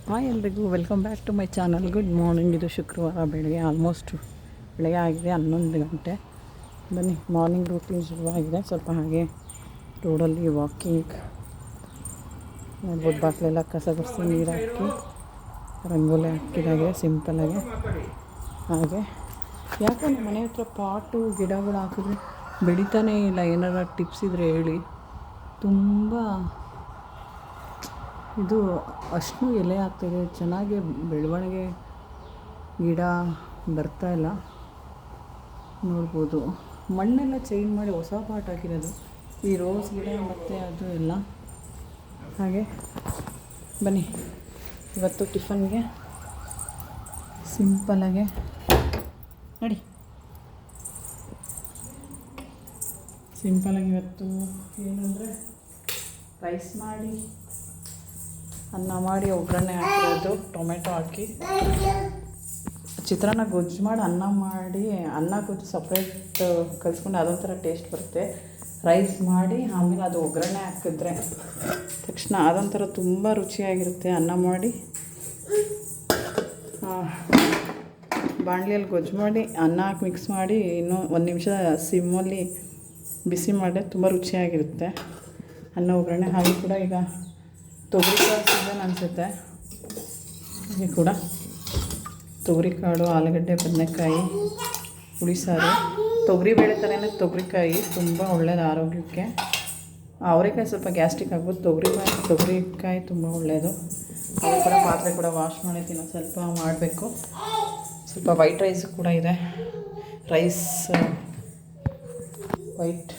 Hi ಎಲ್ರಿಗೂ welcome back to my channel. Good morning. ಇದು ಶುಕ್ರವಾರ ಬೆಳಗ್ಗೆ ಆಲ್ಮೋಸ್ಟ್ ಬೆಳಗ್ಗೆ ಆಗಿದೆ 11 ಗಂಟೆ. ಬನ್ನಿ ಮಾರ್ನಿಂಗ್ ರೂಟೀನ್ ಶುರುವಾಗಿದೆ. ಸ್ವಲ್ಪ ಹಾಗೆ ರೋಡಲ್ಲಿ ವಾಕಿಂಗ್ ನೋಡ್ಬೋದು. ಬಾಗಿಲೆಲ್ಲ ಕಸ ಗುಡಿಸಿ ನೀರು ಹಾಕಿ ರಂಗೋಲಿ ಹಾಕಿದಾಗೆ ಸಿಂಪಲ್ಲಾಗಿ. ಹಾಗೆ ಯಾಕೆ ನಮ್ಮ ಮನೆ ಹತ್ರ ಪಾಟು ಗಿಡಗಳು ಹಾಕಿದ್ರೆ ಬೆಳೀತಾನೇ ಇಲ್ಲ. ಏನಾರ ಟಿಪ್ಸ್ ಇದ್ದರೆ ಹೇಳಿ. ತುಂಬ ಇದು ಅಷ್ಟು ಎಲೆ ಆಗ್ತಾಯಿದೆ, ಚೆನ್ನಾಗಿ ಬೆಳವಣಿಗೆ ಗಿಡ ಬರ್ತಾಯಿಲ್ಲ. ನೋಡ್ಬೋದು ಮಣ್ಣೆಲ್ಲ ಚೇಂಜ್ ಮಾಡಿ ಹೊಸ ಪಾಟ್ ಹಾಕಿರೋದು. ಈ ರೋಸ್ ಗಿಡ ಮತ್ತು ಅದು ಎಲ್ಲ. ಹಾಗೆ ಬನ್ನಿ ಇವತ್ತು ಟಿಫನ್ಗೆ ಸಿಂಪಲ್ಲಾಗೆ ನೋಡಿ. ಸಿಂಪಲ್ಲಾಗಿ ಇವತ್ತು ಏನಂದರೆ ರೈಸ್ ಮಾಡಿ ಅನ್ನ ಮಾಡಿ ಒಗ್ಗರಣೆ ಹಾಕಿರೋದು, ಟೊಮೆಟೊ ಹಾಕಿ ಚಿತ್ರಾನ್ನ ಗೊಜ್ಜು ಮಾಡಿ ಅನ್ನ ಮಾಡಿ, ಅನ್ನ ಗೊಜ್ಜು ಸಪ್ರೇಟ್ ಕಲಿಸ್ಕೊಂಡು ಅದೊಂಥರ ಟೇಸ್ಟ್ ಬರುತ್ತೆ. ರೈಸ್ ಮಾಡಿ ಆಮೇಲೆ ಅದು ಒಗ್ಗರಣೆ ಹಾಕಿದ್ರೆ ತಕ್ಷಣ ಅದೊಂಥರ ತುಂಬ ರುಚಿಯಾಗಿರುತ್ತೆ. ಅನ್ನ ಮಾಡಿ ಬಾಣಲಿಯಲ್ಲಿ ಗೊಜ್ಜು ಮಾಡಿ ಅನ್ನ ಹಾಕಿ ಮಿಕ್ಸ್ ಮಾಡಿ ಇನ್ನೂ 1 ನಿಮಿಷ ಸಿಮ್ಮಲ್ಲಿ ಬಿಸಿ ಮಾಡಿದ್ರೆ ತುಂಬ ರುಚಿಯಾಗಿರುತ್ತೆ ಅನ್ನ ಒಗ್ಗರಣೆ. ಹಾಗೆ ಕೂಡ ಈಗ ತೊಗರಿಕಾಳು ಸೀಸನ್ ಅನಿಸುತ್ತೆ. ಹಾಗೆ ಕೂಡ ತೊಗರಿಕಾಳು, ಆಲೂಗಡ್ಡೆ, ಬದನೆಕಾಯಿ, ಹುಳಿಸಾರು, ತೊಗರಿಬೇಳೆ ಥರನೇ ತೊಗರಿಕಾಯಿ ತುಂಬ ಒಳ್ಳೆಯದು ಆರೋಗ್ಯಕ್ಕೆ. ಅವರೆಕಾಯಿ ಸ್ವಲ್ಪ ಗ್ಯಾಸ್ಟ್ರಿಕ್ ಆಗ್ಬೋದು. ತೊಗರಿಕಾಯಿ ತುಂಬ ಒಳ್ಳೆಯದು. ಅದು ಕೂಡ ಪಾತ್ರೆ ಕೂಡ ವಾಶ್ ಮಾಡಿದ್ದೀನಿ, ಸ್ವಲ್ಪ ಮಾಡಬೇಕು. ಸ್ವಲ್ಪ ವೈಟ್ ರೈಸ್ ಕೂಡ ಇದೆ. ವೈಟ್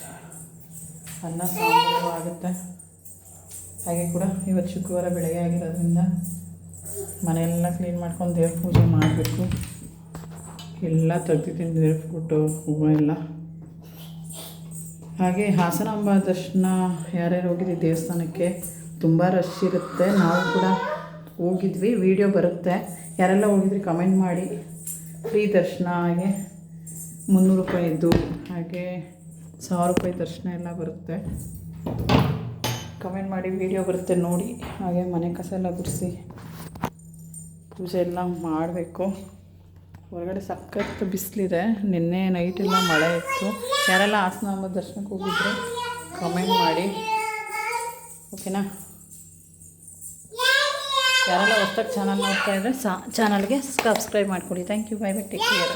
ಅನ್ನ ಸಾಂಬಾರು ಆಗುತ್ತೆ. ಹಾಗೆ ಕೂಡ ಇವತ್ತು ಶುಕ್ರವಾರ ಬೆಳಗ್ಗೆ ಆಗಿರೋದ್ರಿಂದ ಮನೆಯೆಲ್ಲ ಕ್ಲೀನ್ ಮಾಡ್ಕೊಂಡು ದೇವ್ರ ಪೂಜೆ ಮಾಡಬೇಕು. ಎಲ್ಲ ತೆಗ್ದಿದ್ದೀನಿ, ದೇವ್ರ ಫೋಟೋ ಹೂವು ಎಲ್ಲ. ಹಾಗೆ ಹಾಸನಾಂಬ ದರ್ಶನ ಯಾರ್ಯಾರು ಹೋಗಿದ್ದೀವಿ ದೇವಸ್ಥಾನಕ್ಕೆ, ತುಂಬ ರಶ್ ಇರುತ್ತೆ. ನಾವು ಕೂಡ ಹೋಗಿದ್ವಿ, ವಿಡಿಯೋ ಬರುತ್ತೆ. ಯಾರೆಲ್ಲ ಹೋಗಿದ್ರಿ ಕಮೆಂಟ್ ಮಾಡಿ. ಫ್ರೀ ದರ್ಶನ, ಹಾಗೆ 300 ರೂಪಾಯಿದ್ದು, ಹಾಗೆ 1000 ರೂಪಾಯಿ ದರ್ಶನ ಎಲ್ಲ ಬರುತ್ತೆ. ಕಮೆಂಟ್ ಮಾಡಿ, ವಿಡಿಯೋ ಬರುತ್ತೆ ನೋಡಿ. ಹಾಗೆ ಮನೆ ಕಸ ಎಲ್ಲ ಗುಡಿಸಿ ಪೂಜೆ ಎಲ್ಲ ಮಾಡಬೇಕು. ಹೊರಗಡೆ ಸಖತ್ ಬಿಸಿಲಿದೆ. ನಿನ್ನೆ ನೈಟೆಲ್ಲ ಮಳೆ ಇತ್ತು. ಯಾರೆಲ್ಲ ಹಾಸನಾಂಬ ದರ್ಶನಕ್ಕೆ ಹೋಗಿದ್ರೆ ಕಮೆಂಟ್ ಮಾಡಿ, ಓಕೆನಾ? ಯಾರೆಲ್ಲ ಹೊಸ್ದಾಗಿ ಚಾನಲ್ ನೋಡ್ತಾ ಇದ್ದರೆ ಚಾನಲ್ಗೆ ಸಬ್ಸ್ಕ್ರೈಬ್ ಮಾಡ್ಕೊಳ್ಳಿ. Thank you. Bye bye. Take care.